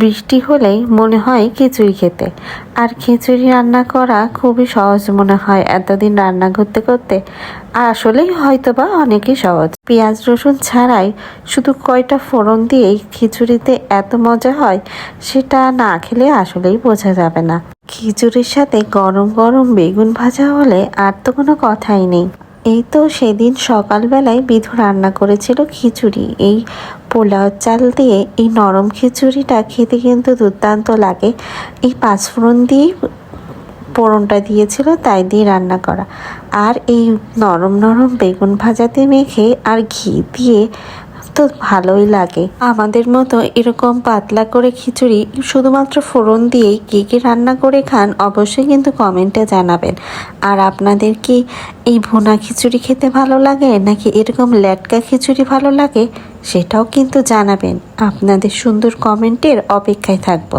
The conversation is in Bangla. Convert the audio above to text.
বৃষ্টি হলেই মনে হয় খিচুড়ি খেতে। আর খিচুড়ি রান্না করা খুবই সহজ মনে হয় এতদিন রান্না করতে করতে। আসলেই হয়তোবা অনেকই সহজ। পেঁয়াজ রসুন ছাড়াই শুধু কয়টা ফোড়ন দিয়েই খিচুড়িতে এত মজা হয়, সেটা না খেলে আসলেই বোঝা যাবে না। খিচুড়ির সাথে গরম গরম বেগুন ভাজা হলে আর তো কোনো কথাই নেই। এই তো সেদিন সকালবেলায় বিধু রান্না করেছিল খিচুড়ি। এই পোলাও চাল দিয়ে এই নরম খিচুড়িটা খেতে কিন্তু দুর্দান্ত লাগে। এই পাঁচফোড়ন দিয়েই ফোড়নটা দিয়েছিল, তাই দিয়ে রান্না করা। আর এই নরম নরম বেগুন ভাজাতে মেখে আর ঘি দিয়ে তো ভালোই লাগে। আমাদের মতো এরকম পাতলা করে খিচুড়ি শুধুমাত্র ফোড়ন দিয়েই কে কে রান্না করে খান অবশ্যই কিন্তু কমেন্টে জানাবেন। আর আপনাদের কি এই ভুনা খিচুড়ি খেতে ভালো লাগে নাকি এরকম লেটকা খিচুড়ি ভালো লাগে, সেটাও কিন্তু জানাবেন। আপনাদের সুন্দর কমেন্টের অপেক্ষায় থাকবো।